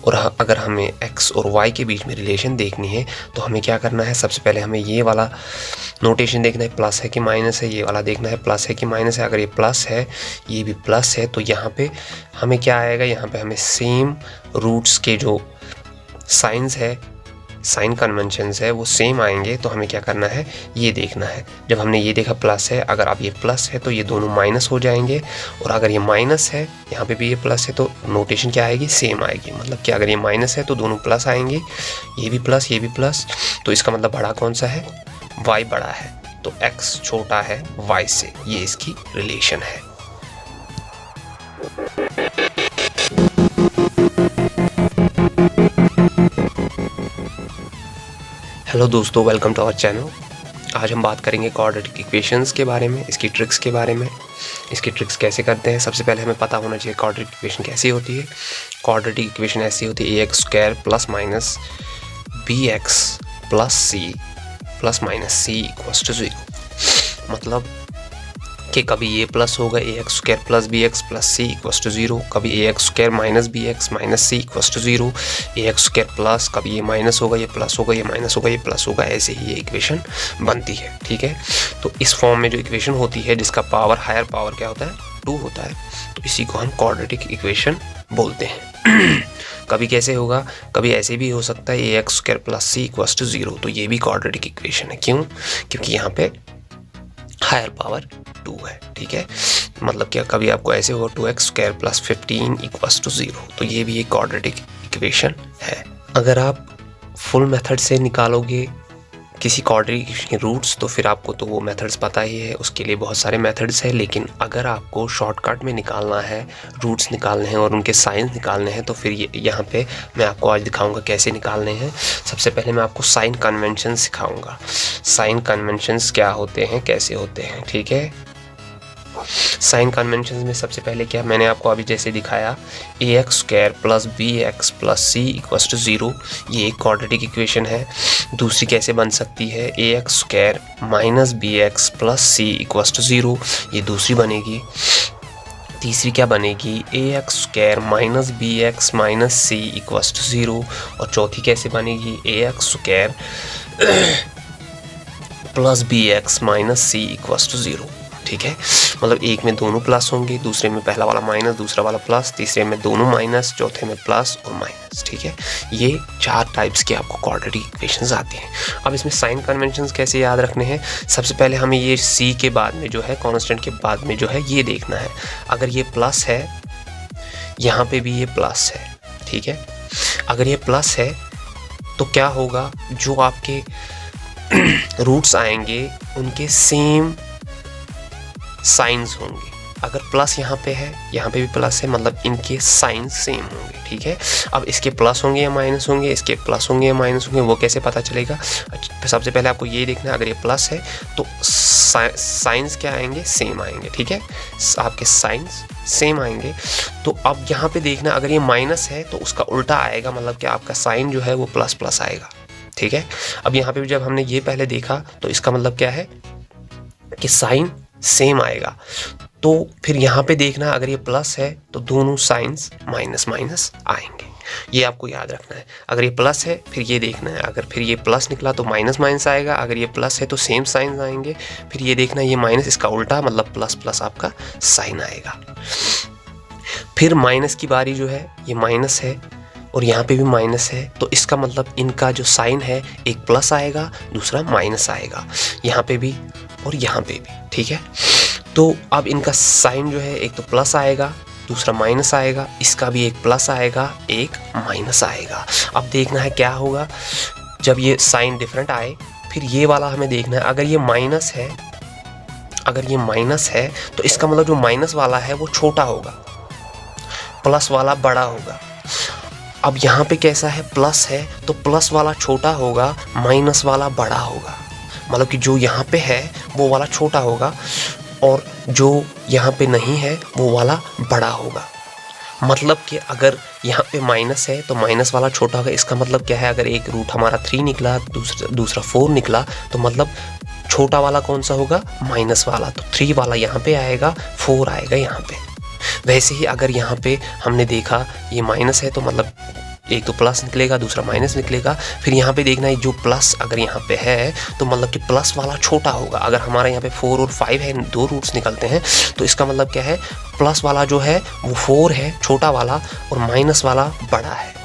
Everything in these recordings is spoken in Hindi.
और अगर हमें x और y के बीच में रिलेशन देखनी है तो हमें क्या करना है, सबसे पहले हमें ये वाला नोटेशन देखना है, प्लस है कि माइनस है, ये वाला देखना है प्लस है कि माइनस है। अगर ये प्लस है, ये भी प्लस है, तो यहाँ पे हमें क्या आएगा, यहाँ पे हमें सेम रूट्स के जो साइंस है, साइन कन्वेंशंस है, वो सेम आएंगे। तो हमें क्या करना है, ये देखना है। जब हमने ये देखा प्लस है, अगर अब ये प्लस है तो ये दोनों माइनस हो जाएंगे, और अगर ये माइनस है, यहाँ पे भी ये प्लस है, तो नोटेशन क्या आएगी, सेम आएगी। मतलब कि अगर ये माइनस है तो दोनों प्लस आएंगे, ये भी प्लस ये भी प्लस, तो इसका मतलब बड़ा कौन सा है, y बड़ा है, तो x छोटा है y से, ये इसकी रिलेशन है। हेलो दोस्तों, वेलकम टू आवर चैनल। आज हम बात करेंगे क्वाड्रेटिक इक्वेशंस के बारे में, इसकी ट्रिक्स के बारे में। इसकी ट्रिक्स कैसे करते हैं, सबसे पहले हमें पता होना चाहिए क्वाड्रेटिक इक्वेशन कैसी होती है। क्वाड्रेटिक इक्वेशन ऐसी होती है, ax square plus minus bx plus c plus minus c equals to 0। मतलब कि कभी ये प्लस होगा ax square plus bx plus c equals to 0, कभी ax square minus bx minus c equals to 0, ax square plus, कभी ये माइनस होगा, ये प्लस होगा, ये माइनस होगा, ये प्लस होगा, ऐसे ही ये इक्वेशन बनती है। ठीक है, तो इस फॉर्म में जो इक्वेशन होती है, जिसका पावर हायर पावर क्या होता है, 2 होता है, तो इसी को हम क्वाड्रेटिक इक्वेशन बोलते हैं। कभी कैसे होगा, कभी ऐसे भी हो सकता है ax square plus c equals to 0, तो ये भी क्वाड्रेटिक इक्वेशन है। क्यों, क्योंकि यहाँ पे हायर पावर 2 है। ठीक है, मतलब क्या, कभी आपको ऐसे होगा 2x square plus 15 equals to 0, तो ये भी एक क्वाड्रेटिक इक्वेशन है। अगर आप फुल मेथड से निकालोगे किसी क्वाड्रेटिक इक्वेशन के रूट्स, तो फिर आपको तो वो मेथड्स पता ही है, उसके लिए बहुत सारे मेथड्स हैं। लेकिन अगर आपको शॉर्टकट में निकालना है, रूट्स निकालने हैं और उनके साइंस निकालने हैं, तो फिर यहाँ पे मैं आपको आज दिखाऊंगा कैसे निकालने हैं। सबसे पहले मैं आपको साइन कन्वेंशन सिखाऊंगा, साइन कन्वेंशंस क्या होते हैं, कैसे होते हैं। ठीक है, साइन कन्वेंशंस में सबसे पहले क्या, मैंने आपको अभी जैसे दिखाया, ax square plus bx plus c equals to 0, ये एक क्वाड्रेटिक इक्वेशन है। दूसरी कैसे बन सकती है, ax square minus bx plus c equals to 0, ये दूसरी बनेगी। तीसरी क्या बनेगी, ax square minus bx minus c equals to 0, और चौथी कैसे बनेगी, ax square plus bx minus c equals to 0। ठीक है, मतलब एक में दोनों प्लस होंगे, दूसरे में पहला वाला माइनस, दूसरा वाला प्लस, तीसरे में दोनों माइनस, चौथे में प्लस और माइनस। ठीक है, ये 4 टाइप्स के आपको क्वाड्रेटिक इक्वेशंस आते हैं। अब इसमें साइन कन्वेंशंस कैसे याद रखने हैं, सबसे पहले हमें ये c के बाद में जो है, कांस्टेंट के बाद में जो है, ये देखना है। अगर ये प्लस है, यहाँ पे भी ये प्लस है। ठीक है, अगर ये प्लस है तो क्या होगा, जो आपके रूट्स आएंगे उनके सेम साइंस होंगे। अगर प्लस यहाँ पे है, यहाँ पे भी प्लस है, मतलब इनके साइंस सेम होंगे। ठीक है, अब इसके प्लस होंगे या माइनस होंगे, इसके प्लस होंगे या माइनस होंगे, वो कैसे पता चलेगा। सबसे पहले आपको ये देखना है, अगर ये प्लस है तो साइंस क्या आएंगे, सेम आएंगे। ठीक है, आपके साइंस सेम आएंगे। तो अब यहाँ पे देखना, अगर ये माइनस है तो उसका उल्टा आएगा, मतलब कि आपका साइन जो है वो प्लस प्लस आएगा। ठीक है, अब यहाँ पे जब हमने ये पहले देखा तो इसका मतलब क्या है कि साइन सेम आएगा। तो फिर यहाँ पे देखना, अगर ये प्लस है तो दोनों साइंस माइनस माइनस आएंगे, ये आपको याद रखना है। अगर ये प्लस है फिर ये देखना है, अगर फिर ये प्लस निकला तो माइनस माइनस आएगा, अगर ये प्लस है तो सेम साइंस आएंगे। फिर ये देखना, ये माइनस, इसका उल्टा, मतलब प्लस प्लस आपका साइन आएगा। फिर माइनस की बारी जो है, ये माइनस है और यहाँ पे भी माइनस है, तो इसका मतलब इनका जो साइन है, एक प्लस आएगा, दूसरा माइनस आएगा, यहाँ पे भी और यहाँ पे भी। ठीक है, तो अब इनका साइन जो है, एक तो प्लस आएगा, दूसरा माइनस आएगा, इसका भी एक प्लस आएगा, एक माइनस आएगा। अब देखना है क्या होगा जब ये साइन डिफरेंट आए। फिर ये वाला हमें देखना है, अगर ये माइनस है, अगर ये माइनस है तो इसका मतलब जो माइनस वाला है वो छोटा होगा, प्लस वाला बड़ा होगा। अब यहाँ पे कैसा है, प्लस है तो प्लस वाला छोटा होगा, माइनस वाला बड़ा होगा। मतलब कि जो यहाँ पे है वो वाला छोटा होगा और जो यहाँ पे नहीं है वो वाला बड़ा होगा। मतलब कि अगर यहाँ पे माइनस है तो माइनस वाला छोटा होगा। इसका मतलब क्या है, अगर एक रूट हमारा 3 निकला, दूसरा 4 निकला, तो मतलब छोटा वाला कौन सा होगा, माइनस वाला। तो 3 वाला यहाँ पे आएगा, 4 आएगा यहाँ पे। वैसे ही अगर यहाँ पे हमने देखा ये माइनस है तो मतलब एक तो प्लस निकलेगा, दूसरा माइनस निकलेगा। फिर यहाँ पे देखना है जो प्लस अगर यहाँ पे है तो मतलब कि प्लस वाला छोटा होगा। अगर हमारा यहाँ पे 4 और 5 है, दो रूट्स निकलते हैं, तो इसका मतलब क्या है, प्लस वाला जो है वो 4 है छोटा वाला और माइनस वाला बड़ा है।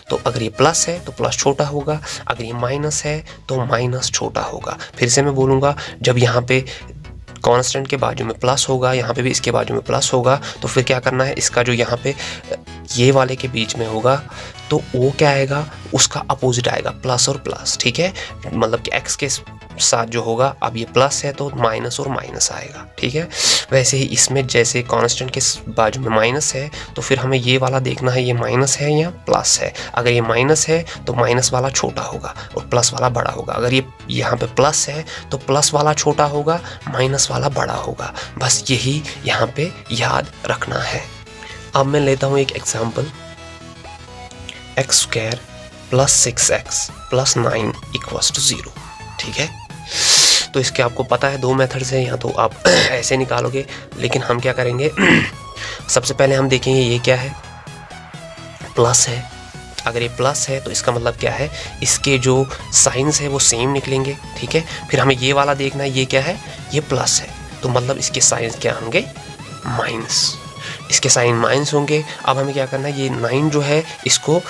तो अगर ये प्लस है तो प्लस छोटा होगा, अगर ये माइनस है तो माइनस छोटा होगा। फिर से मैं बोलूँगा, जब यहाँ पे कांस्टेंट के बाजू में प्लस होगा, यहाँ पे भी इसके बाजू में प्लस होगा, तो फिर क्या करना है, इसका जो यहाँ पे ये वाले के बीच में होगा तो वो क्या आएगा, उसका अपोजिट आएगा, प्लस और प्लस। ठीक है, मतलब कि x के साथ जो होगा, अब ये प्लस है तो माइनस और माइनस आएगा। ठीक है, वैसे ही इसमें जैसे कांस्टेंट के बाजू में माइनस है तो फिर हमें ये वाला देखना है, ये माइनस है या प्लस है। अगर ये माइनस है तो माइनस वाला छोटा होगा और प्लस वाला बड़ा होगा। अगर ये यहाँ पे प्लस है तो प्लस वाला छोटा होगा, माइनस वाला बड़ा होगा। बस यही यहाँ पे याद रखना है। अब मैं लेता हूँ एक example, x square plus 6x plus 9 equals to 0। ठीक है, तो इसके आपको पता है दो मेथड्स हैं, या तो आप ऐसे निकालोगे, लेकिन हम क्या करेंगे, सबसे पहले हम देखेंगे ये क्या है, प्लस है। अगर ये प्लस है तो इसका मतलब क्या है, इसके जो साइंस है वो सेम निकलेंगे। ठीक है, फिर हमें ये वाला देखना है, ये क्या है, ये प्लस है, तो मतलब इसके साइंस क्या होंगे, माइनस। इसके साइन माइनस होंगे। अब हमें क्या करना है, ये 9 जो है इसको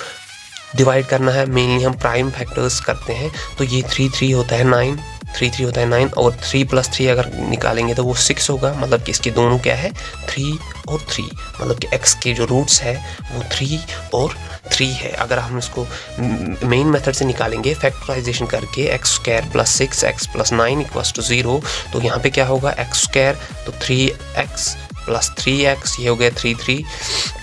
डिवाइड करना है। मेनली हम प्राइम फैक्टर्स करते हैं, तो ये 3 होता है 9, 3 होता है 9, और 3 + 3 अगर निकालेंगे तो वो 6 होगा। मतलब कि इसके दोनों क्या है, 3 और 3, मतलब कि x के जो रूट्स है वो 3 और 3 है। अगर हम इसको मेन मेथड से निकालेंगे फैक्टराइजेशन करके, x square plus 6x plus 9 equals to 0, तो यहाँ पे क्या होगा, एक्स स्क्वायर तो 3x प्लस 3x, ये हो गया 3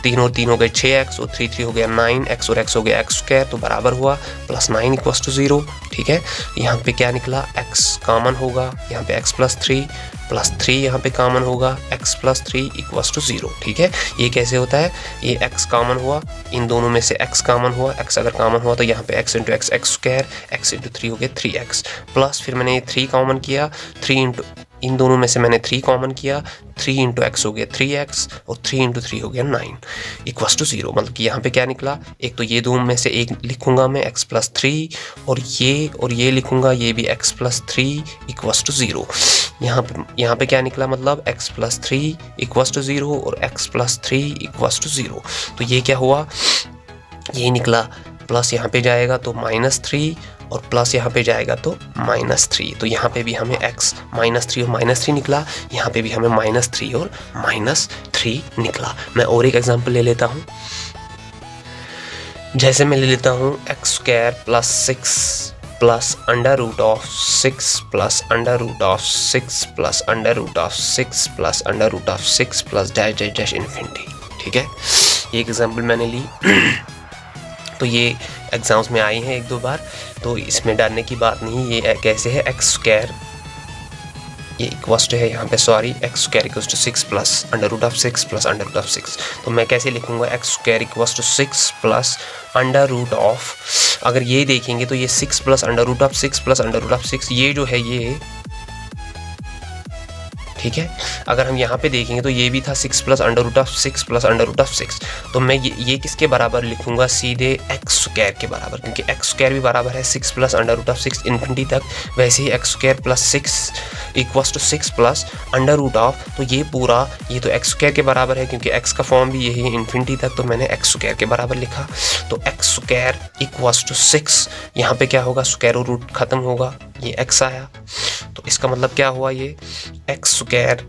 3 और 3 हो गए 6x और 3 हो गया 9x और x हो गया एक्स स्क्वायर, तो बराबर हुआ प्लस 9 इक्वल्स टू 0। ठीक है, यहाँ पे क्या निकला, x कॉमन होगा, यहाँ पे x प्लस 3 यहाँ पे कॉमन होगा, x प्लस 3 इक्वल्स टू 0। ठीक है, ये कैसे होता है, ये x कॉमन हुआ, इन दोनों में से x कॉमन हुआ, x अगर कॉमन हुआ तो यहाँ पे x into x x square, x into 3 हो गया 3x, प्लस फिर मैंने ये 3 कॉमन किया, 3 इंटू इन दोनों में से मैंने 3 कॉमन किया, 3 इंटू एक्स हो गया 3x और 3 इंटू 3 हो गया 9 इक्वल्स टू 0। मतलब कि यहाँ पे क्या निकला, एक तो ये दोनों में से एक लिखूंगा मैं x प्लस 3 और ये लिखूंगा, ये भी x प्लस 3 इक्वल्स टू 0। यहाँ पे क्या निकला, मतलब x प्लस 3 इक्वल्स टू 0 और x प्लस 3 इक्वल्स टू 0। तो ये क्या हुआ, ये निकला, प्लस यहाँ पे जाएगा तो -3 और प्लस यहाँ पे जाएगा तो -3। तो यहाँ पे भी हमें x -3 और -3 निकला, यहाँ पे भी हमें -3 और -3 निकला। मैं और एक एग्जांपल ले लेता हूँ, जैसे मैं ले लेता हूँ x square plus 6 plus under root of 6 plus under root of 6 plus under root of 6 plus under root of 6 plus dash dash dash infinity. ठीक है, ये एग्जांपल मैंने ली तो ये एग्जाम्स में आई हैं 1-2 बार, तो इसमें डरने की बात नहीं। ये कैसे है, एक्स स्क्वायर ये इक्वल्स टू है यहाँ पे, sorry, X square equals to 6 plus under root of 6 plus under root of 6। तो मैं कैसे लिखूंगा, X square equals to 6 plus under root of, अगर ये देखेंगे तो ये 6 plus under root of 6 plus under root of 6, ये जो है ये, ठीक है। अगर हम यहाँ पे देखेंगे तो ये भी था 6 plus under root of 6 plus under root of 6, तो मैं ये किसके बराबर लिखूंगा, सीधे एक्स स्क्वायर के बराबर, क्योंकि एक्स स्क्वायर भी बराबर है 6 plus under root of 6 infinity तक। वैसे ही x square plus 6 equals to 6 plus under root of, तो ये पूरा ये तो एक्स स्क्वायर के बराबर है, क्योंकि एक्स का फॉर्म भी यही है इन्फिनिटी तक, तो मैंने एक्स स्क्वायर के बराबर लिखा। तो एक्स स्क्वायर इक्वल्स टू 6, यहाँ पे क्या होगा, स्क्वायर और रूट खत्म होगा, ये एक्स आया, तो इसका मतलब क्या हुआ, ये एक्स स्क्वायर,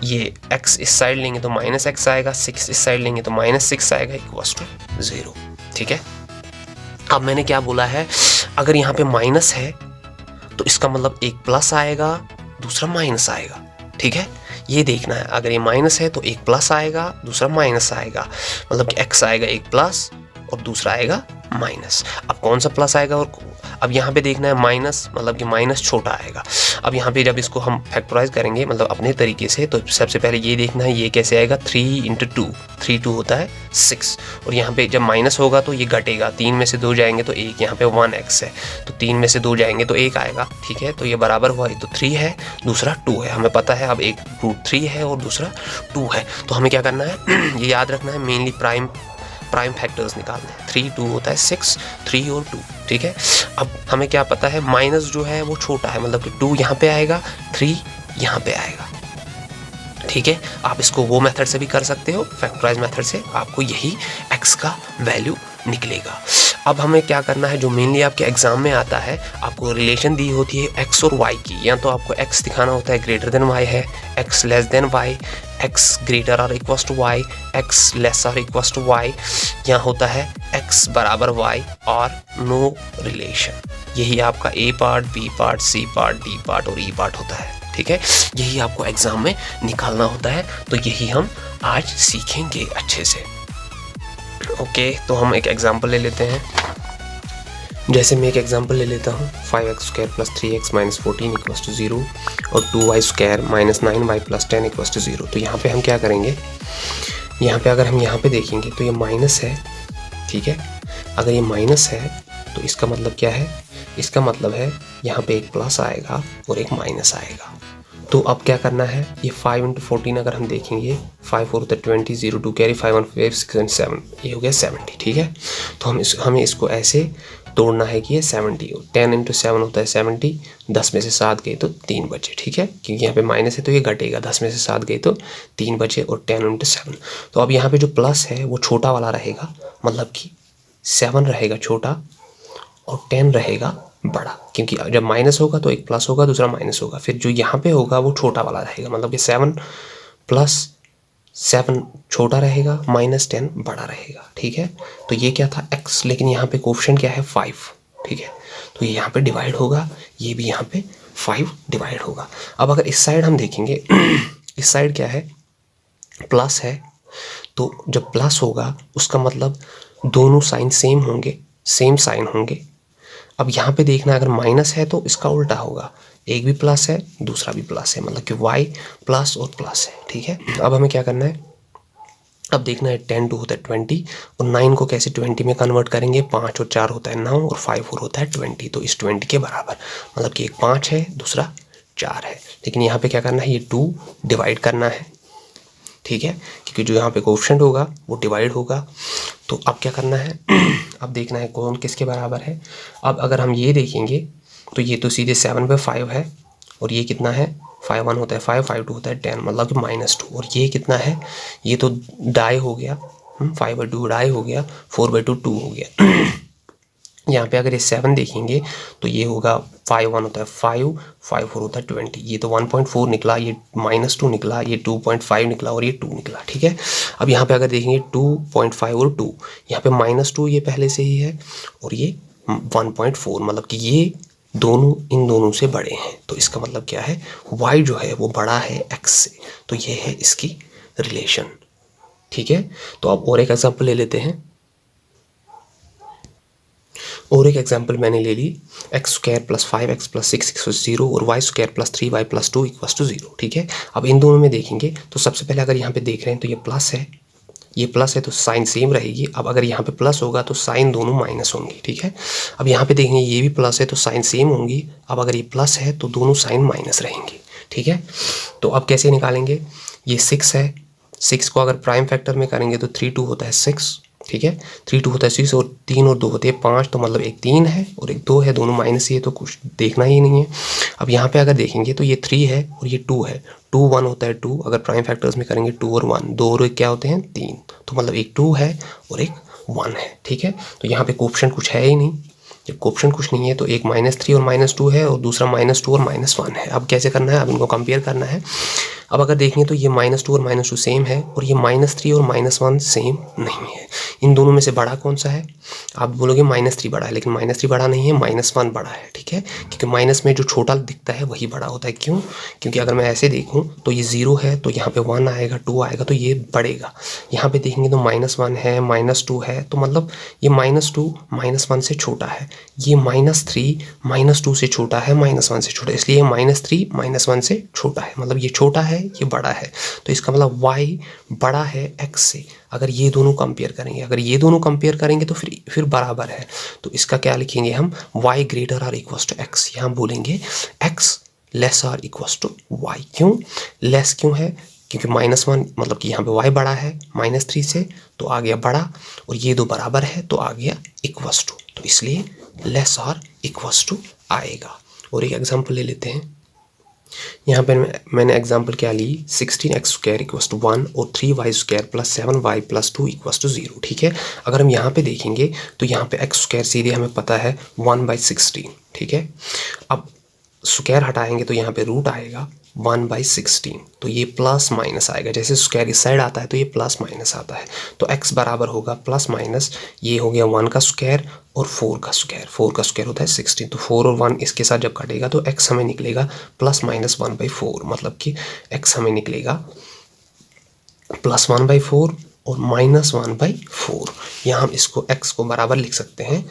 ये x इस साइड लेंगे तो -x आएगा, 6 इस साइड लेंगे तो -6 आएगा, इक्वल्स टू 0। ठीक है, अब मैंने क्या बोला है, अगर यहाँ पे माइनस है तो इसका मतलब एक प्लस आएगा, दूसरा माइनस आएगा। ठीक है, ये देखना है, अगर ये माइनस है तो एक प्लस आएगा, दूसरा माइनस आएगा, मतलब कि x आएगा एक प्लस और दूसरा आएगा माइनस। अब कौन सा प्लस आएगा, और अब यहाँ पे देखना है माइनस, मतलब कि माइनस छोटा आएगा। अब यहाँ पे जब इसको हम फैक्टराइज करेंगे, मतलब अपने तरीके से, तो सबसे पहले ये देखना है ये कैसे आएगा, 3 × 2, 3 2 होता है 6, और यहाँ पे जब माइनस होगा तो ये घटेगा, 3 में से 2 जाएंगे तो 1, यहाँ पे 1x है तो 3 में से 2 जाएंगे तो 1 आएगा। ठीक है, तो ये बराबर हुआ, एक तो 3 है, दूसरा 2 है, हमें पता है। अब एक रूट 3 है और दूसरा 2 है, तो हमें क्या करना है ये याद रखना है, मेनली प्राइम प्राइम फैक्टर्स निकालने हैं। 3 2 होता है 6, 3 और 2, ठीक है। अब हमें क्या पता है, माइनस जो है वो छोटा है, मतलब कि 2 यहाँ पे आएगा, 3 यहाँ पे आएगा, ठीक है। आप इसको वो मेथड से भी कर सकते हो, फैक्टराइज मेथड से, आपको यही x का वैल्यू निकलेगा। अब हमें क्या करना है, जो मेनली आपके एग्जाम में आता है, आपको रिलेशन दी होती है x और y की, या तो आपको x दिखाना होता है ग्रेटर देन y है, x less than y, x greater और equals to y, x less और इक्वल्स टू y, या होता है x बराबर y और नो रिलेशन। यही आपका a part, b part, c part, d part और e पार्ट होता है, ठीक है। यही आपको एग्जाम में निकालना होता है, तो यही हम आज सीखेंगे अच्छे से। ओके, तो हम एक एग्जांपल ले लेते हैं। जैसे मैं एक एग्जांपल ले लेता हूँ, 5x² + 3x - 14 = 0 और 2y² - 9y + 10 = 0। तो यहाँ पे हम क्या करेंगे, यहाँ पे अगर हम यहाँ पे देखेंगे तो ये माइनस है, ठीक है। अगर ये माइनस है तो इसका मतलब क्या है, इसका मतलब है यहाँ पे एक प्लस आएगा और एक माइनस आएगा। तो अब क्या करना है, ये 5 × 14 अगर हम देखेंगे, 5 4 होता है 20, 0 2 कैरी, 5 1 5 6 and 7, ये हो गया 70, ठीक है। तो हमें इसको ऐसे तोड़ना है कि ये 70 हो। 10 × 7 होता है 70, 10 में से 7 गए तो 3 बचे, ठीक है, क्योंकि यहाँ पे माइनस है तो ये घटेगा, 10 में से 7 गए तो 3 बचे और 10 × 7। तो अब यहाँ पे जो प्लस है वो छोटा वाला रहेगा, मतलब कि 7 रहेगा छोटा और 10 रहेगा बड़ा, क्योंकि जब माइनस होगा तो एक प्लस होगा, दूसरा माइनस होगा, फिर जो यहाँ पे होगा वो छोटा वाला रहेगा, मतलब कि 7 + 7 छोटा रहेगा, -10 बड़ा रहेगा, ठीक है। तो ये क्या था x, लेकिन यहाँ पे कोफिशिएंट क्या है 5, ठीक है। तो ये यहाँ पे डिवाइड होगा, ये भी यहाँ पे 5 डिवाइड होगा। अब अगर इस साइड हम देखेंगे इस साइड क्या है, प्लस है, तो जब प्लस होगा उसका मतलब दोनों साइन सेम होंगे, सेम साइन होंगे। अब यहाँ पे देखना, अगर माइनस है तो इसका उल्टा होगा, एक भी प्लस है दूसरा भी प्लस है, मतलब कि y प्लस और प्लस है, ठीक है। अब हमें क्या करना है, अब देखना है 10 2 होता है 20 और 9 को कैसे 20 में कन्वर्ट करेंगे, 5 और 4 होता है 9 और 5 4 होता है 20, तो इस 20 के बराबर, मतलब कि एक 5 है दूसरा 4 है। लेकिन यहाँ पे क्या करना है, ये 2 डिवाइड करना है, ठीक है, क्योंकि जो यहाँ पे कोफिशिएंट होगा वो डिवाइड होगा। तो अब क्या करना है अब देखना है कौन किसके बराबर है। अब अगर हम ये देखेंगे तो ये तो सीधे 7 पे 5 है, और ये कितना है, 5 1 होता है 5, 5 2 होता है 10, मतलब कि -2, और ये कितना है, ये तो डाई हो गया, 5/2 डाई हो गया, 4/2 2 हो गया। यहाँ पे अगर ये 7 देखेंगे तो ये होगा 5 1 होता है 5, 5 4 होता है 20, ये तो 1.4 निकला, ये -2 निकला, ये 2.5 निकला और ये 2 निकला, ठीक है। अब यहाँ पे अगर देखेंगे 2.5 और 2, यहाँ पे -2 ये पहले से ही है और ये 1.4, मतलब कि ये दोनों इन दोनों से बड़े हैं। तो इसका मतलब क्या है, y जो है वो बड़ा है x से, तो ये है इसकी रिलेशन, ठीक है। तो अब और एक एग्जाम्पल ले लेते हैं, और एक एग्जाम्पल मैंने ले ली, x² + 5x + 6 = 0 और y² + 3y + 2 = 0, ठीक है। अब इन दोनों में देखेंगे तो सबसे पहले अगर यहाँ पे देख रहे हैं तो ये प्लस है, ये प्लस है तो साइन सेम रहेगी। अब अगर यहाँ पे प्लस होगा तो साइन दोनों माइनस होंगी, ठीक है। अब यहाँ पे देखेंगे ये भी प्लस है तो साइन सेम होंगी। अब अगर ये प्लस है तो दोनों साइन माइनस रहेंगे, ठीक है। तो अब कैसे निकालेंगे, ये 6 है, 6 को अगर प्राइम फैक्टर में करेंगे तो 3 2 होता है 6, ठीक है, 3 2 होता है 6 और 3 और 2 होते हैं 5, तो मतलब एक 3 है और एक 2 है, दोनों माइनस ही है तो कुछ देखना ही नहीं है। अब यहाँ पे अगर देखेंगे तो ये 3 है और ये 2 है, 2 1 होता है 2, अगर प्राइम फैक्टर्स में करेंगे 2 और 1, 2 और 1 क्या होते हैं 3, तो मतलब एक 2 है और एक 1 है, ठीक है। तो यहाँ पे कोफिशिएंट कुछ है ही नहीं, जब कोफिशिएंट कुछ नहीं है तो एक -3 और -2 है और दूसरा -2 और -1 है। अब कैसे करना है, अब इनको कंपेयर करना है। अब अगर देखें तो ये -2 और -2 सेम है और ये -3 और -1 सेम नहीं है। इन दोनों में से बड़ा कौन सा है, आप बोलोगे -3 बड़ा है, लेकिन -3 बड़ा नहीं है, -1 बड़ा है, ठीक है, क्योंकि माइनस में जो छोटा दिखता है वही बड़ा होता है। क्यों, क्योंकि अगर मैं ऐसे देखूं तो ये 0 है तो यहाँ पे 1 आएगा, 2 आएगा तो ये बढ़ेगा। यहाँ पे देखेंगे तो -1 है, -2 है, तो मतलब ये -2 -1 से छोटा है, ये -3 -2 से छोटा है, -1 से छोटा है, इसलिए -3 -1 से छोटा है, मतलब ये छोटा है ये बड़ा है। तो इसका मतलब y बड़ा है x से। अगर ये दोनों कंपेयर करेंगे, अगर ये दोनों कंपेयर करेंगे तो फिर बराबर है। तो इसका क्या लिखेंगे हम, y ग्रेटर और इक्वल्स टू x, यहाँ बोलेंगे x लेस और इक्वल्स टू y। क्यों लेस क्यों है, क्योंकि -1 मतलब कि यहाँ पे y बड़ा है -3 से, तो आ गया बड़ा, और ये दो बराबर है तो आ गया इक्वस टू, तो इसलिए लेस और इक्वस टू आएगा। और एक एग्जांपल ले लेते हैं। यहाँ पे मैंने एग्जांपल क्या ली, 16x² = 1 और 3y² + 7y + 2 = 0। ठीक है, अगर हम यहाँ पे देखेंगे तो यहाँ पे x² सीधे हमें पता है 1/16। ठीक है, अब स्क्वायर हटाएंगे तो यहाँ पे रूट आएगा 1/16, तो ये प्लस माइनस आएगा। जैसे स्क्वायर इस साइड आता है तो ये प्लस माइनस आता है, तो x बराबर होगा प्लस माइनस, ये हो गया 1 का स्क्वायर और 4 का स्क्वायर। 4 का स्क्वायर होता है 16, तो 4 और 1 इसके साथ जब कटेगा तो x हमें निकलेगा +-1/4, मतलब कि x हमें निकलेगा +1/4 और -1/4। यहाँ हम इसको x को बराबर लिख सकते हैं,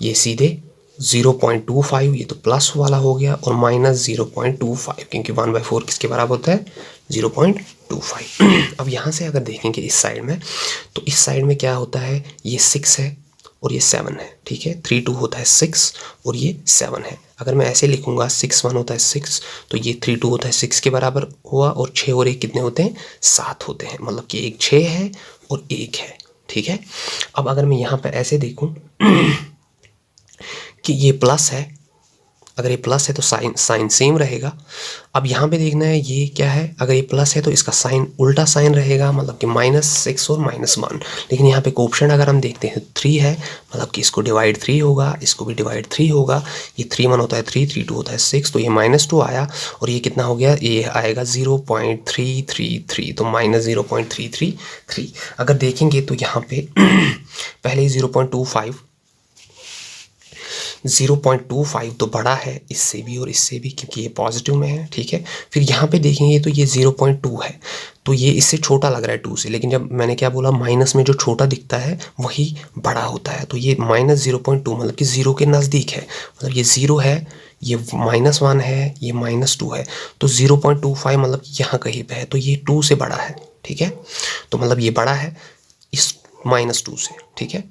ये सीधे 0.25, ये तो प्लस वाला हो गया, और -0.25, क्योंकि 1/4 किसके बराबर होता है 0.25। अब यहाँ से अगर देखेंगे इस साइड में, तो इस साइड में क्या होता है, ये 6 है और ये 7 है। ठीक है, 3 2 होता है 6 और ये 7 है। अगर मैं ऐसे लिखूंगा 6 1 होता है 6, तो ये 3 2 होता है 6 के बराबर हुआ, और 6 और 1 कितने होते हैं, 7 होते हैं, मतलब कि एक 6 है और 1 है। ठीक है, अब अगर मैं यहाँ पे ऐसे देखूँ कि ये प्लस है, अगर ये प्लस है तो साइन सेम रहेगा। अब यहाँ पे देखना है ये क्या है, अगर ये प्लस है तो इसका साइन उल्टा साइन रहेगा, मतलब कि -6 और -1। लेकिन यहाँ पे कोएफिशिएंट अगर हम देखते हैं 3 है, मतलब कि इसको डिवाइड 3 होगा, इसको भी डिवाइड 3 होगा। ये 3 1 होता है 3 3 2 होता है 6, तो ये -2 आया, और ये कितना हो गया, ये आएगा 0.333, तो -0.333। अगर देखेंगे तो यहाँ पे पहले 0.25 तो बड़ा है इससे भी और इससे भी, क्योंकि ये पॉजिटिव में है। ठीक है, फिर यहाँ पे देखेंगे तो ये 0.2 है, तो ये इससे छोटा लग रहा है 2 से, लेकिन जब मैंने क्या बोला, माइनस में जो छोटा दिखता है वही बड़ा होता है, तो ये -0.2 मतलब कि 0 के नज़दीक है, मतलब ये 0 है, ये -1 है, ये -2 है, तो 0.25 मतलब यहाँ कहीं पे है, तो ये 2 से बड़ा है। ठीक है, तो मतलब ये बड़ा है इस -2 से। ठीक है,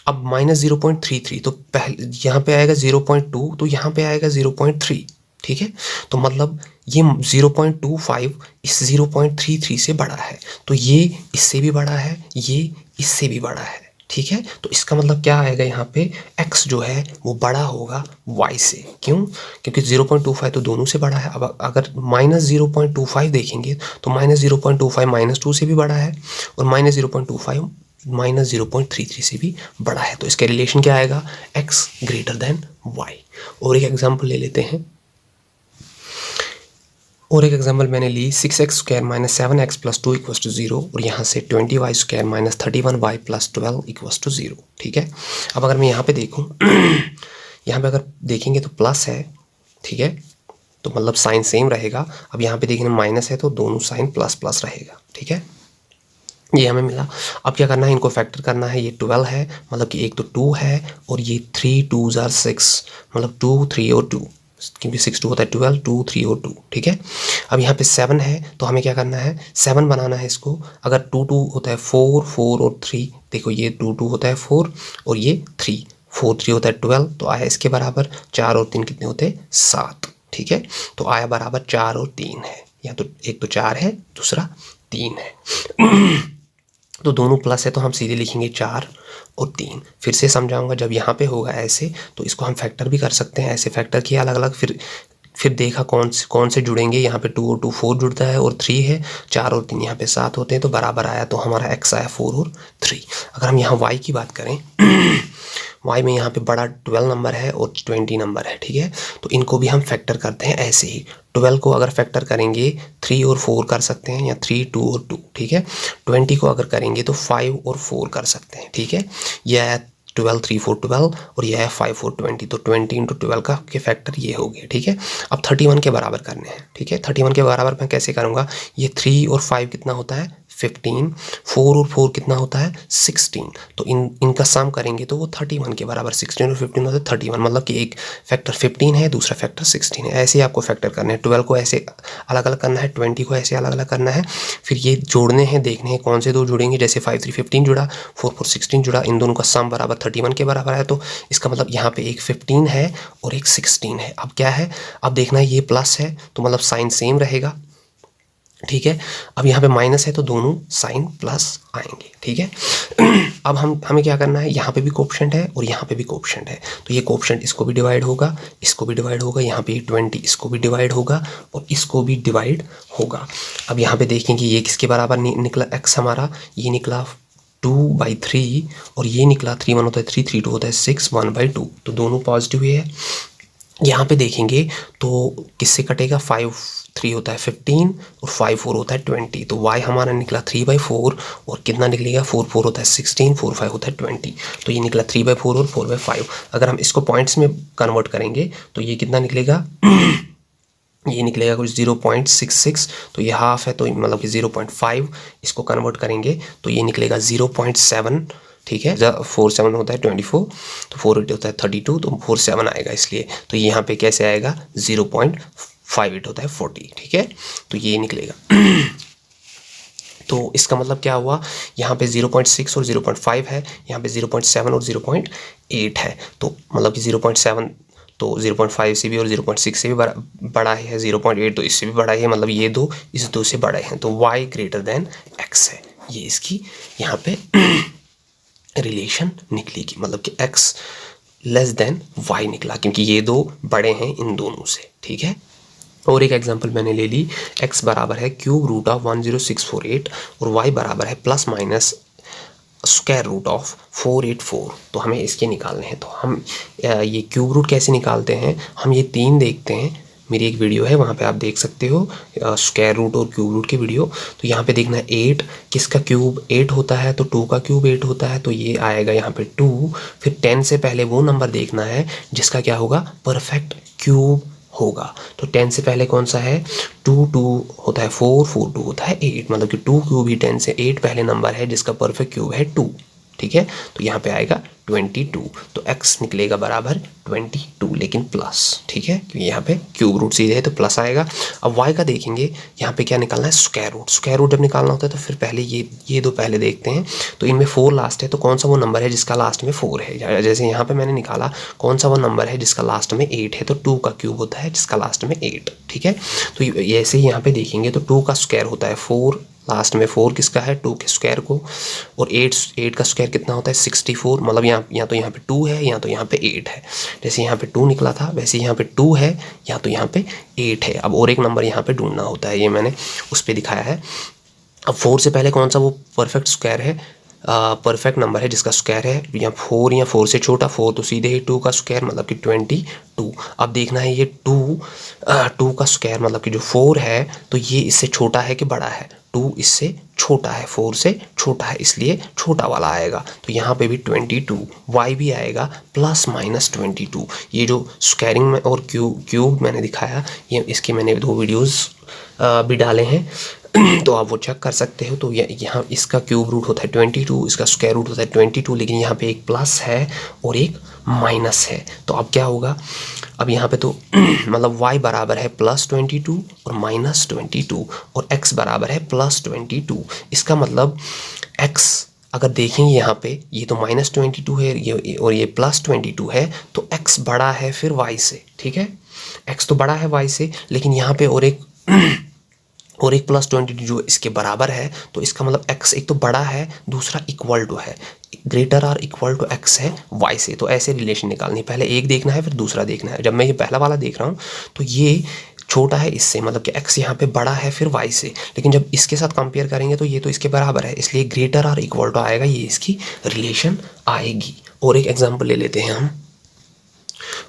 अब -0.33, तो पहले यहाँ पे आएगा 0.2, तो यहाँ पे आएगा 0.3। ठीक है, तो मतलब ये 0.25 इस 0.33 से बड़ा है, तो ये इससे भी बड़ा है, ये इससे भी बड़ा है। ठीक है, तो इसका मतलब क्या आएगा, यहाँ पे x जो है वो बड़ा होगा y से। क्यों, क्योंकि 0.25 तो दोनों से बड़ा है। अब अगर -0.25 देखेंगे तो -0.25 -2 से भी बड़ा है, और -0.25 -0.33 से भी बड़ा है, तो इसका रिलेशन क्या आएगा, x > y। और एक एग्जांपल ले लेते हैं, और एक एग्जांपल मैंने ली 6x² - 7x + 2 = 0, और यहाँ से 20y² - 31y + 12 = 0। ठीक है, अब अगर मैं यहाँ पे देखूँ यहाँ पे अगर देखेंगे तो प्लस है। ठीक है, तो मतलब साइन सेम रहेगा। अब यहाँ पे देखेंगे माइनस है, तो दोनों साइन प्लस प्लस रहेगा। ठीक है, ये हमें मिला। अब क्या करना है, इनको फैक्टर करना है। ये 12 है, मतलब कि एक तो 2 है, और ये 3 2 = 6, मतलब 2 3 और 2, क्योंकि 6 2 होता है 12, 2 3 और 2। ठीक है, अब यहाँ पे 7 है, तो हमें क्या करना है, 7 बनाना है इसको। अगर 2 2 होता है 4 4 और 3, देखो ये 2 2 होता है 4 और ये 3 4 3 होता है 12, तो आया इसके बराबर। 4 और 3 कितने होते हैं, 7। ठीक है, तो आया बराबर 4 और 3 है, या तो एक तो 4 है, दूसरा 3 है। तो दोनों प्लस है, तो हम सीधे लिखेंगे 4 और 3। फिर से समझाऊंगा, जब यहाँ पे होगा ऐसे तो इसको हम फैक्टर भी कर सकते हैं, ऐसे फैक्टर किया अलग अलग, फिर देखा कौन से जुड़ेंगे। यहाँ पे 2 और 2 4 जुड़ता है, और 3 है, 4 और 3 यहाँ पे 7 होते हैं, तो बराबर आया, तो हमारा x आया 4 और 3। अगर हम यहाँ y की बात करें, y में यहाँ पे बड़ा 12 नंबर है और 20 नंबर है। ठीक है, तो इनको भी हम फैक्टर करते हैं ऐसे ही। 12 को अगर फैक्टर करेंगे 3 और 4 कर सकते हैं, या 3 2 और 2। ठीक है, 20 को अगर करेंगे तो 5 और 4 कर सकते हैं। ठीक है, यह 12 3 4 12, और यह है 5 4 20, तो 20 × 12 का के फैक्टर ये हो गए। ठीक है, अब 31 के बराबर करने हैं। ठीक है, 31 के बराबर मैं कैसे करूँगा, ये 3 और 5 कितना होता है, 15, 4 और 4 कितना होता है, 16, तो इनका सम करेंगे तो वो 31 के बराबर, 16 और 15 होता है 31, मतलब कि एक फैक्टर 15 है, दूसरा फैक्टर 16 है। ऐसे ही आपको फैक्टर करना है, 12 को ऐसे अलग अलग करना है, 20 को ऐसे अलग अलग करना है, फिर ये जोड़ने हैं, देखने हैं कौन से दो जुड़ेंगे। जैसे 5 3 15 जुड़ा, 4 4 16 जुड़ा, इन दोनों का सम बराबर 31 के बराबर है, तो इसका मतलब यहाँ पे एक 15 है और एक 16 है। अब क्या है, अब देखना है, ये प्लस है तो मतलब साइन सेम रहेगा, ठीक है। अब यहाँ पे माइनस है तो दोनों साइन प्लस आएंगे, ठीक है। अब हमें क्या करना है, यहाँ पे भी कोएफिशिएंट है और यहाँ पे भी कोएफिशिएंट है, तो ये कोएफिशिएंट इसको भी डिवाइड होगा, इसको भी डिवाइड होगा, यहाँ पे 20 इसको भी डिवाइड होगा और इसको भी डिवाइड होगा। अब यहाँ पे देखेंगे ये किसके बराबर निकला, x हमारा ये निकला 2/3 और ये निकला 3 1 होता है 3 3 2 होता है 6 1/2, तो दोनों पॉजिटिव है। यहाँ पे देखेंगे तो किससे कटेगा, 5 3 होता है 15 और 5 4 होता है 20, तो y हमारा निकला 3/4 और कितना निकलेगा, 4 4 होता है 16 4 5 होता है 20, तो ये निकला 3/4 और 4/5। अगर हम इसको पॉइंट्स में कन्वर्ट करेंगे तो ये कितना निकलेगा ये निकलेगा कुछ 0.66, तो ये हाफ है तो मतलब कि 0.5, इसको कन्वर्ट करेंगे तो ये निकलेगा 0.7, ठीक है। 4 7 होता है 24, तो 4 8 होता है 32, तो 4 7 आएगा इसलिए, तो यहाँ पे कैसे आएगा 0.58 होता है 40, ठीक है, तो ये निकलेगा। तो इसका मतलब क्या हुआ, यहाँ पे 0.6 और 0.5 है, यहाँ पे 0.7 और 0.8 है, तो मतलब कि 0.7 तो 0.5 से भी और 0.6 से भी बड़ा है, 0.8 तो इससे भी बड़ा है, मतलब ये दो इस दो से बड़े हैं, तो y ग्रेटर देन x है, ये इसकी यहाँ पे रिलेशन निकलेगी, मतलब कि x लेस देन y निकला, क्योंकि ये दो बड़े हैं इन दोनों से, ठीक है। और एक एग्जांपल मैंने ले ली, x बराबर है क्यूब रूट ऑफ 10648 और y बराबर है plus minus square root of 484, तो हमें इसके निकालने हैं। तो हम ये क्यूब रूट कैसे निकालते हैं, हम ये 3 देखते हैं, मेरी एक वीडियो है वहाँ पे आप देख सकते हो स्क्वायर रूट और क्यूब रूट की वीडियो। तो यहाँ पे देखना है 8 किसका क्यूब 8 होता है, तो 2 का क्यूब 8 होता है, तो ये आएगा यहाँ पे 2। फिर 10 से पहले वो नंबर देखना है जिसका क्या होगा, परफेक्ट क्यूब होगा, तो 10 से पहले कौन सा है, 2 2 होता है 4 4 2 होता है 8, मतलब कि 2 क्यूब ही 10 से 8 पहले नंबर है जिसका परफेक्ट क्यूब है 2, ठीक है। तो यहाँ पे आएगा 22, तो x निकलेगा बराबर 22 लेकिन प्लस, ठीक है, क्योंकि यहाँ पे क्यूब रूट सीधे है तो प्लस आएगा। अब y का देखेंगे, यहाँ पे क्या निकालना है, स्क्वायर रूट। स्क्वायर रूट जब निकालना होता है तो फिर पहले ये दो पहले देखते हैं, तो इनमें 4 लास्ट है, तो कौन सा वो नंबर है जिसका लास्ट में 4 है, जैसे यहाँ पे मैंने निकाला कौन सा वो नंबर है जिसका लास्ट में 8 है, तो 2 का क्यूब होता है जिसका लास्ट में 8, ठीक है। तो ऐसे ही यहाँ पे देखेंगे तो 2 का स्क्वायर होता है 4, लास्ट में 4 किसका है, 2 के स्क्वायर को, और 8 का स्क्वायर कितना होता है 64, मतलब या तो यहाँ पे 2 है या तो यहाँ पे 8 है, जैसे यहाँ पे 2 निकला था वैसे यहाँ पे 2 है या तो यहाँ पे 8 है। अब और एक नंबर यहाँ पे ढूंढना होता है, ये मैंने उस पर दिखाया है। अब 4 से पहले कौन सा वो परफेक्ट स्क्वायर है, परफेक्ट नंबर है जिसका स्क्वायर है या 4 या 4 से छोटा 4, तो सीधे ही 2 का स्क्वायर मतलब कि 22। अब देखना है ये 2 का स्क्वायर मतलब कि जो 4 है तो ये इससे छोटा है कि बड़ा है, 2 इससे छोटा है, 4 से छोटा है, इसलिए छोटा वाला आएगा। तो यहाँ पे भी 22, y भी आएगा प्लस माइनस 22। ये जो स्क्वायरिंग में और क्यूब मैंने दिखाया, ये इसके मैंने 2 वीडियोस भी डाले हैं तो आप वो चेक कर सकते हो। तो यहाँ इसका क्यूब रूट होता है 22, इसका स्क्वायर रूट होता है 22, लेकिन यहाँ पे एक प्लस है और एक माइनस है, तो अब क्या होगा, अब यहाँ पे तो मतलब y बराबर है प्लस 22 और माइनस 22 और x बराबर है प्लस 22। इसका मतलब x अगर देखेंगे यहाँ पे ये तो माइनस 22 है ये और ये प्लस 22 है, तो x बड़ा है फिर y से, ठीक है, x तो बड़ा है y से, लेकिन यहाँ पे और एक प्लस 22 जो इसके बराबर है, तो इसका मतलब x एक तो बड़ा है, दूसरा इक्वल टू है, ग्रेटर और इक्वल टू x है y से। तो ऐसे रिलेशन निकालनी, पहले एक देखना है फिर दूसरा देखना है। जब मैं ये पहला वाला देख रहा हूँ तो ये छोटा है इससे, मतलब कि x यहाँ पे बड़ा है फिर y से, लेकिन जब इसके साथ कंपेयर करेंगे तो ये तो इसके बराबर है, इसलिए ग्रेटर और इक्वल टू आएगा, ये इसकी रिलेशन आएगी। और एक एग्जाम्पल ले लेते हैं हम,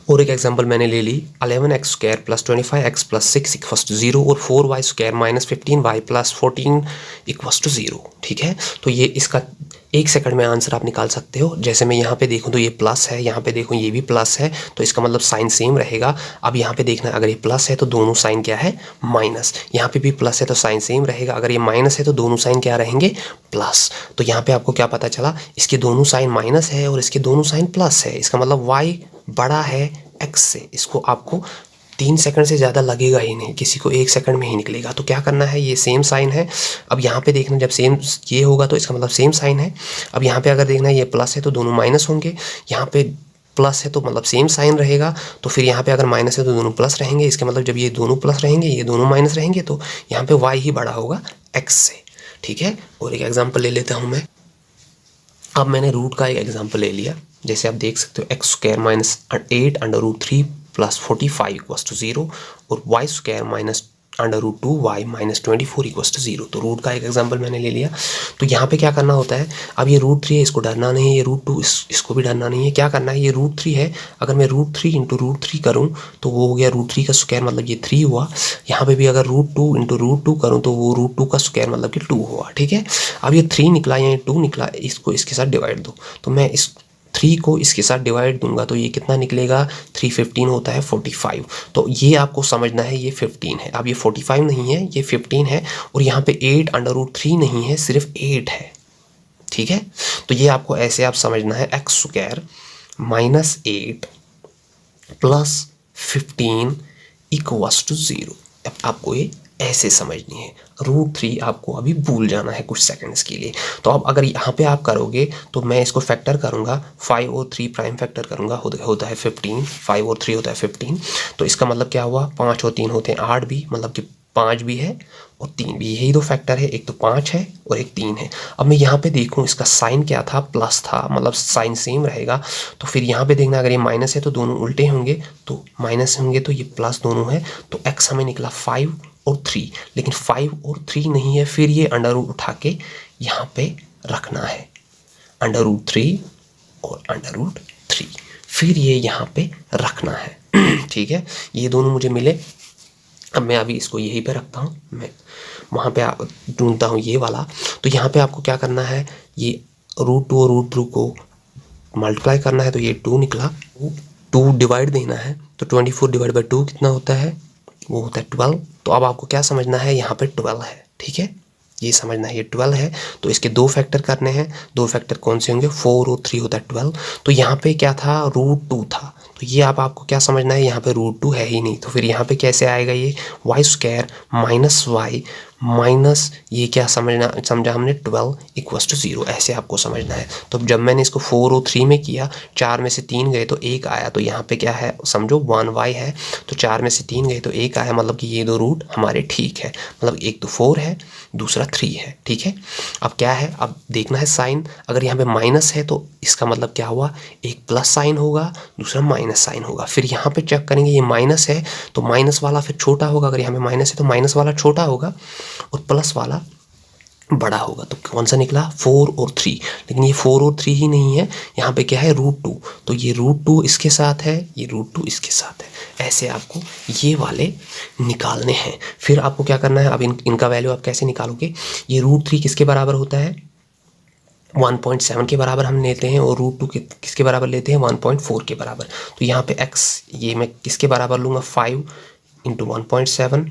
और एक एग्जांपल मैंने ले ली 11x square plus 25x plus 6 equals to 0 और 4y square minus 15y plus 14 equals to 0, ठीक है। तो ये इसका 1 सेकंड में आंसर आप निकाल सकते हो। जैसे मैं यहाँ पे देखूँ तो ये प्लस है, यहाँ पे देखूँ ये भी प्लस है, तो इसका मतलब साइन सेम रहेगा। अब यहाँ पे देखना अगर ये प्लस है तो दोनों साइन क्या है माइनस, यहाँ पे भी प्लस है तो साइन सेम रहेगा, अगर ये माइनस है तो दोनों साइन क्या रहेंगे प्लस। तो यहाँ पे आपको क्या पता चला, इसके दोनों साइन माइनस है और इसके दोनों साइन प्लस है, इसका मतलब y बड़ा है x से। इसको आपको 3 सेकंड से ज़्यादा लगेगा ही नहीं, किसी को 1 सेकंड में ही निकलेगा। तो क्या करना है, ये सेम साइन है, अब यहाँ पे देखना जब सेम ये होगा तो इसका मतलब सेम साइन है। अब यहाँ पे अगर देखना है ये प्लस है तो दोनों माइनस होंगे, यहाँ पे प्लस है तो मतलब सेम साइन रहेगा, तो फिर यहाँ पे अगर माइनस है तो दोनों प्लस रहेंगे, इसके मतलब जब ये दोनों प्लस रहेंगे ये दोनों माइनस रहेंगे तो यहाँ पे y ही बड़ा होगा x से, ठीक है। और एक एग्जांपल ले लेता हूँ मैं। अब मैंने रूट का एक एग्जांपल ले लिया, जैसे आप देख सकते हो x square minus 8√3 plus 45 equals to 0 और y square minus √2y minus 24 equals to 0। तो रूट का एक एग्जांपल मैंने ले लिया। तो यहाँ पे क्या करना होता है, अब ये √3 है, इसको डरना नहीं है, ये √2 इसको भी डरना नहीं है। क्या करना है, ये √3 है, अगर मैं √3 इंटू √3 करूँ तो वो हो गया √3 का स्क्वायर मतलब ये 3 हुआ। यहाँ पे भी अगर √2 इंटू √2 करूँ तो वो √2 का स्क्वायर मतलब कि 2 हुआ, ठीक है। अब ये 3 निकला या 2 निकला, इसको इसके साथ डिवाइड दो, तो मैं इस 3 को इसके साथ डिवाइड दूंगा तो ये कितना निकलेगा, 3 15 होता है 45। तो ये आपको समझना है, ये 15 है। अब ये 45 नहीं है, ये 15 है, और यहाँ पे 8√3 नहीं है, सिर्फ 8 है, ठीक है। तो ये आपको ऐसे आप समझना है, x square minus 8 plus 15 equals to 0। अब आपको ये ऐसे समझनी है। √3 आपको अभी भूल जाना है कुछ सेकंड्स के लिए। तो अब अगर यहाँ पे आप करोगे तो मैं इसको फैक्टर करूँगा, 5 और 3 प्राइम फैक्टर करूँगा, होता है 15, 5 और 3 होता है 15। तो इसका मतलब क्या हुआ, 5 और 3 होते हैं 8 भी, मतलब कि 5 भी है और 3 भी, यही दो फैक्टर है, एक तो 5 है और एक 3 है। अब मैं यहाँ पे देखूँ इसका साइन क्या था, प्लस था, मतलब साइन सेम रहेगा। तो फिर यहाँ पे देखना, अगर ये माइनस है तो दोनों उल्टे होंगे, तो माइनस होंगे तो ये प्लस दोनों है। तो x हमें निकला 5 और 3, लेकिन 5 और 3 नहीं है, फिर ये अंडर रूट उठा के यहाँ पे रखना है, √3 और √3, फिर ये यहाँ पे रखना है ठीक है। ये दोनों मुझे मिले, अब मैं अभी इसको यहीं पे रखता हूँ, मैं वहाँ पे ढूंढता हूँ ये वाला। तो यहाँ पे आपको क्या करना है, ये √2 और √2 को मल्टीप्लाई करना है, तो ये 2 निकला, 2 डिवाइड देना है, तो 24 डिवाइड बाई 2 कितना होता है, वो होता है 12। तो अब आपको क्या समझना है, यहाँ पे 12 है, ठीक है, ये समझना है, ये 12 है। तो इसके 2 फैक्टर करने हैं, 2 फैक्टर कौन से होंगे, 4 और 3 होता है 12। तो यहाँ पे क्या था, √2 था, तो ये आपको क्या समझना है, यहाँ पे √2 है ही नहीं, तो फिर यहाँ पे कैसे आएगा, ये y square minus y minus ये क्या समझा हमने 12 इक्वस टू 0, ऐसे आपको समझना है। तो जब मैंने इसको 4 और 3 में किया, 4 में से 3 गए तो 1 आया, तो यहाँ पे क्या है, समझो 1y है, तो 4 में से 3 गए तो 1 आया, मतलब कि ये दो रूट हमारे ठीक है, मतलब एक तो 4 है, दूसरा 3 है, ठीक है। अब क्या है, अब देखना है साइन, अगर यहाँ पे माइनस है तो इसका मतलब क्या हुआ, एक प्लस साइन होगा, दूसरा माइनस साइन होगा। फिर यहाँ पे चेक करेंगे, ये माइनस है तो माइनस वाला फिर छोटा होगा, अगर यहाँ पे माइनस है तो माइनस वाला छोटा होगा और प्लस वाला बड़ा होगा। तो कौन सा निकला, 4 और 3, लेकिन ये 4 और 3 ही नहीं है, यहाँ पे क्या है, √2, तो ये √2 इसके साथ है, ये √2 इसके साथ है। ऐसे आपको ये वाले निकालने हैं। फिर आपको क्या करना है, अब इनका वैल्यू आप कैसे निकालोगे, ये √3 किसके बराबर होता है, 1.7 के बराबर हम लेते हैं, और √2 किसके बराबर लेते हैं, 1.4 के बराबर। तो यहाँ पे x ये मैं किसके बराबर लूँगा, 5 इंटू 1.7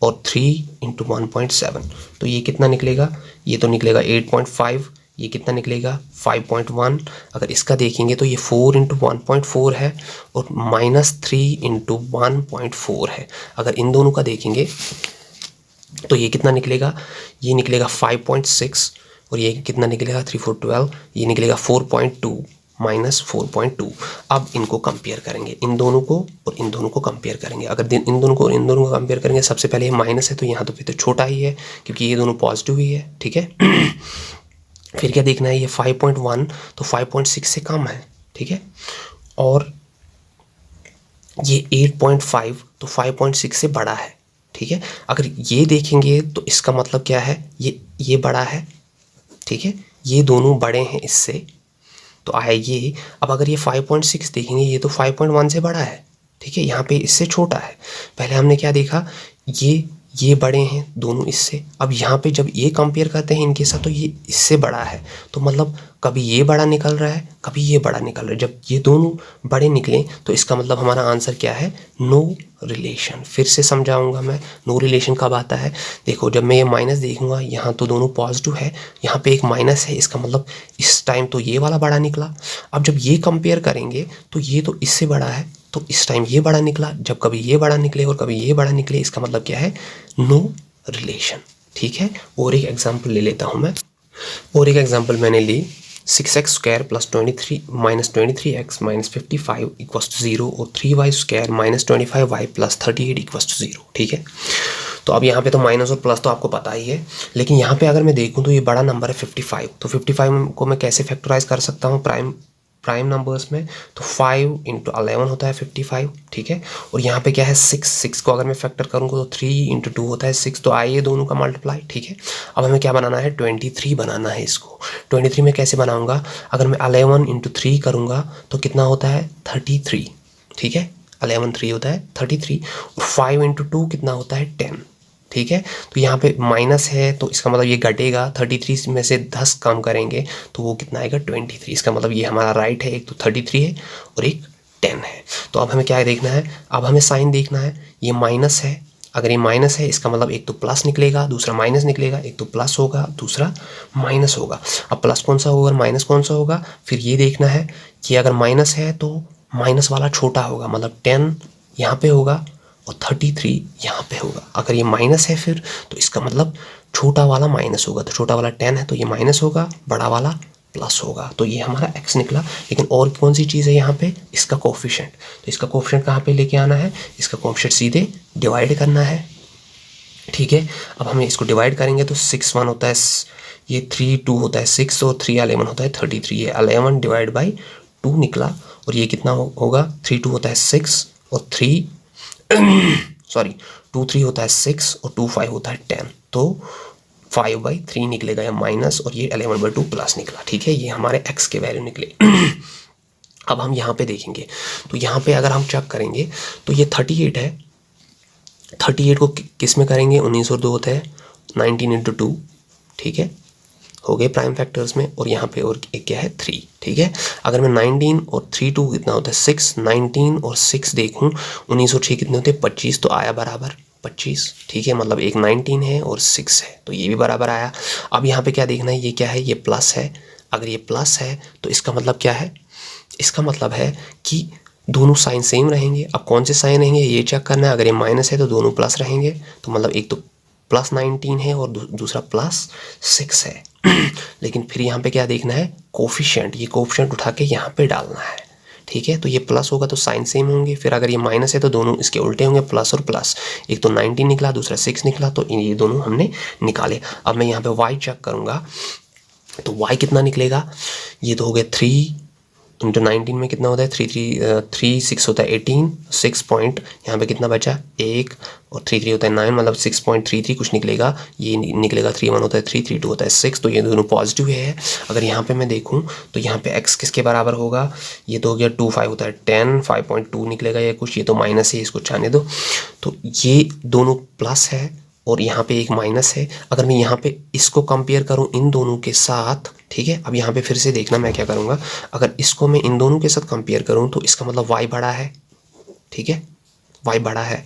और 3 इंटू 1.7, तो ये कितना निकलेगा, ये तो निकलेगा 8.5, ये कितना निकलेगा 5.1। अगर इसका देखेंगे तो ये 4 इंटू 1.4 है और -3 इंटू 1.4 है। अगर इन दोनों का देखेंगे तो ये कितना निकलेगा, ये निकलेगा 5.6 और ये कितना निकलेगा 3 4 12, ये निकलेगा 4.2 माइनस 4.2। अब इनको कंपेयर करेंगे, इन दोनों को और इन दोनों को कंपेयर करेंगे। अगर इन दोनों को और इन दोनों को कंपेयर करेंगे, सबसे पहले ये माइनस है तो यहाँ तो फिर तो छोटा ही है क्योंकि ये दोनों पॉजिटिव ही है, ठीक है। फिर क्या देखना है, ये 5.1 तो 5.6 से कम है, ठीक है, और ये 8.5 तो 5.6 से बड़ा है, ठीक है। अगर ये देखेंगे तो इसका मतलब क्या है, ये बड़ा है, ठीक है, ये दोनों बड़े हैं इससे, तो आया ये। अब अगर ये 5.6 देखेंगे, ये तो 5.1 से बड़ा है, ठीक है, यहाँ पे इससे छोटा है। पहले हमने क्या देखा, ये बड़े हैं दोनों इससे। अब यहाँ पे जब ये कंपेयर करते हैं इनके साथ तो ये इससे बड़ा है, तो मतलब कभी ये बड़ा निकल रहा है, कभी ये बड़ा निकल रहा है। जब ये दोनों बड़े निकले तो इसका मतलब हमारा आंसर क्या है, नो रिलेशन। फिर से समझाऊंगा मैं, नो रिलेशन कब आता है, देखो जब मैं ये माइनस देखूंगा, यहाँ तो दोनों पॉजिटिव है, यहाँ पे एक माइनस है, इसका मतलब इस टाइम तो ये वाला बड़ा निकला। अब जब ये कंपेयर करेंगे तो ये तो इससे बड़ा है, तो इस टाइम ये बड़ा निकला। जब कभी ये बड़ा निकले और कभी ये बड़ा निकले, इसका मतलब क्या है, नो रिलेशन, ठीक है। और एक एग्जांपल ले लेता हूँ मैं, और एक एग्जांपल मैंने ली, 6x² plus 23 minus 23x minus 55 equals to 0 और 3y² minus 25y plus 38 equals to 0। ठीक है, तो अब यहाँ पे तो माइनस और प्लस तो आपको पता ही है, लेकिन यहाँ पे अगर मैं देखूँ तो ये बड़ा नंबर है 55, तो 55 को मैं कैसे फैक्टराइज कर सकता हूँ प्राइम नंबर्स में, तो 5 × 11 होता है 55। ठीक है, और यहाँ पे क्या है 6 को अगर मैं फैक्टर करूँगा तो 3 × 2 होता है 6, तो आइए दोनों का मल्टीप्लाई। ठीक है, अब हमें क्या बनाना है 23 बनाना है इसको। 23 में कैसे बनाऊँगा, अगर मैं 11 × 3 करूँगा तो कितना होता है 33। ठीक है, 11 3 होता है 33, और 5 × 2 कितना होता है 10। ठीक है, तो यहाँ पे माइनस है तो इसका मतलब ये घटेगा, 33 में से 10 कम करेंगे तो वो कितना आएगा 23। इसका मतलब ये हमारा राइट है, एक तो 33 है और एक 10 है। तो अब हमें क्या देखना है, अब हमें साइन देखना है। ये माइनस है, अगर ये माइनस है इसका मतलब एक तो प्लस निकलेगा दूसरा माइनस निकलेगा, एक तो प्लस होगा दूसरा माइनस होगा। अब प्लस कौन सा होगा और माइनस कौन सा होगा, फिर ये देखना है कि अगर माइनस है तो माइनस वाला छोटा होगा, मतलब 10 यहाँ पे होगा और 33 यहाँ पे होगा। अगर ये माइनस है फिर तो इसका मतलब छोटा वाला माइनस होगा, तो छोटा वाला 10 है तो ये माइनस होगा, बड़ा वाला प्लस होगा। तो ये हमारा x निकला। लेकिन और कौन सी चीज़ है यहाँ पे, इसका कोफिशिएंट। तो इसका कोफिशिएंट कहाँ पे लेके आना है, इसका कोफिशिएंट सीधे डिवाइड करना है। ठीक है, अब हमें इसको डिवाइड करेंगे तो 6 1 होता है, ये 3 2 होता है 6 और 3 11 होता है 33। ये 11 डिवाइड बाई 2 निकला, और ये कितना होगा 3 2 होता है 6 और 3 सॉरी 2 3 होता है 6 और 2 5 होता है 10, तो 5/3 निकलेगा या माइनस, और ये 11/2 प्लस निकला। ठीक है, ये हमारे x के वैल्यू निकले। अब हम यहाँ पे देखेंगे तो यहाँ पे अगर हम चेक करेंगे तो ये 38 है, 38 को किस में करेंगे 19 और 2 होता है 19 × 2। ठीक है, हो गए प्राइम फैक्टर्स में, और यहाँ पे और एक क्या है 3। ठीक है, अगर मैं 19 और 3 2 कितना होता है 6, 19 और 6 देखूँ 19 और 6 कितने होते हैं 25, तो आया बराबर 25। ठीक है, मतलब एक 19 है और 6 है तो ये भी बराबर आया। अब यहाँ पे क्या देखना है, ये क्या है, ये प्लस है। अगर ये प्लस है तो इसका मतलब क्या है, इसका मतलब है कि दोनों साइन सेम रहेंगे। अब कौन से साइन रहेंगे ये चेक करना है। अगर ये माइनस है तो दोनों प्लस रहेंगे, तो मतलब एक तो प्लस 19 है और दूसरा प्लस 6 है। लेकिन फिर यहाँ पे क्या देखना है कोफिशिएंट, ये कोफिशिएंट उठा के यहाँ पे डालना है। ठीक है, तो ये प्लस होगा तो साइन सेम होंगे। फिर अगर ये माइनस है तो दोनों इसके उल्टे होंगे, प्लस और प्लस। एक तो 19 निकला दूसरा 6 निकला, तो ये दोनों हमने निकाले। अब मैं यहाँ पे y चेक करूँगा तो y कितना निकलेगा, ये तो हो गया 3 × 19 में कितना होता है 3 6 होता है 18, 6 पॉइंट यहाँ पे कितना बचा 1 और 3 3 होता है 9, मतलब 6.33 कुछ निकलेगा। ये निकलेगा 3 1 होता है 3 3 2 होता है 6, तो ये दोनों पॉजिटिव है। अगर यहाँ पे मैं देखूँ तो यहाँ पे x किसके बराबर होगा, ये तो हो गया 2 5 होता है 10, 5.2 निकलेगा या कुछ, ये तो माइनस है इसको जाने दो। तो ये दोनों प्लस है और यहाँ पे एक माइनस है। अगर मैं यहाँ पे इसको कंपेयर करूँ इन दोनों के साथ, ठीक है, अब यहाँ पे फिर से देखना मैं क्या करूँगा, अगर इसको मैं इन दोनों के साथ कंपेयर करूँ तो इसका मतलब y बड़ा है। ठीक है, y बड़ा है।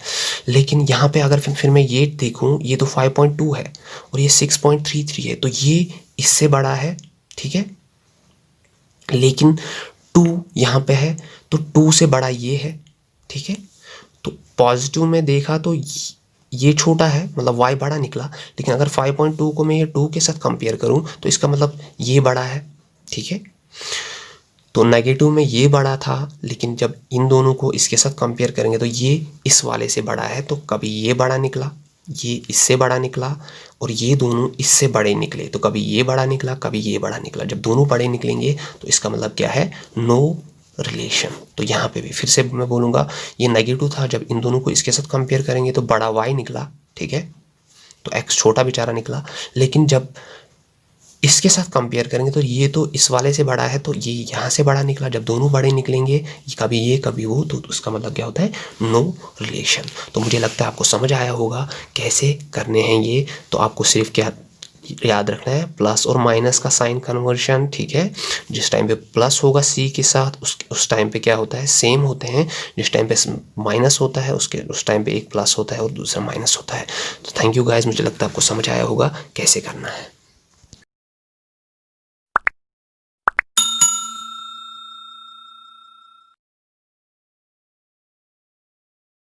लेकिन यहाँ पे अगर फिर मैं ये देखूँ, ये तो 5.2 है और ये 6.33 है, तो ये इससे बड़ा है। ठीक है, लेकिन 2 यहाँ पे है तो 2 से बड़ा ये है। ठीक है, तो पॉजिटिव में देखा तो ये छोटा है, मतलब y बड़ा निकला। लेकिन अगर 5.2 को मैं ये 2 के साथ कंपेयर करूं तो इसका मतलब ये बड़ा है। ठीक है, तो नेगेटिव में ये बड़ा था, लेकिन जब इन दोनों को इसके साथ कंपेयर करेंगे तो ये इस वाले से बड़ा है, तो कभी ये बड़ा निकला, ये इससे बड़ा निकला, और ये दोनों इससे बड़े निकले, तो कभी ये बड़ा निकला कभी ये बड़ा निकला। जब दोनों बड़े निकलेंगे तो इसका मतलब क्या है, नो रिलेशन। तो यहाँ पे भी फिर से मैं बोलूँगा ये नेगेटिव था, जब इन दोनों को इसके साथ कंपेयर करेंगे तो बड़ा y निकला। ठीक है, तो x छोटा बेचारा निकला। लेकिन जब इसके साथ कंपेयर करेंगे तो ये तो इस वाले से बड़ा है, तो ये यहाँ से बड़ा निकला। जब दोनों बड़े निकलेंगे, कभी ये कभी वो, तो उसका मतलब क्या होता है, नो रिलेशन। तो मुझे लगता है आपको समझ आया होगा कैसे करने हैं ये। तो आपको सिर्फ क्या याद रखना है, प्लस और माइनस का साइन कन्वर्शन। ठीक है, जिस टाइम पे प्लस होगा c के साथ उस टाइम पे क्या होता है, सेम होते हैं। जिस टाइम पे माइनस होता है उस टाइम पे एक प्लस होता है और दूसरा माइनस होता है। तो थैंक यू गाइस, मुझे लगता है आपको समझ आया होगा कैसे करना है।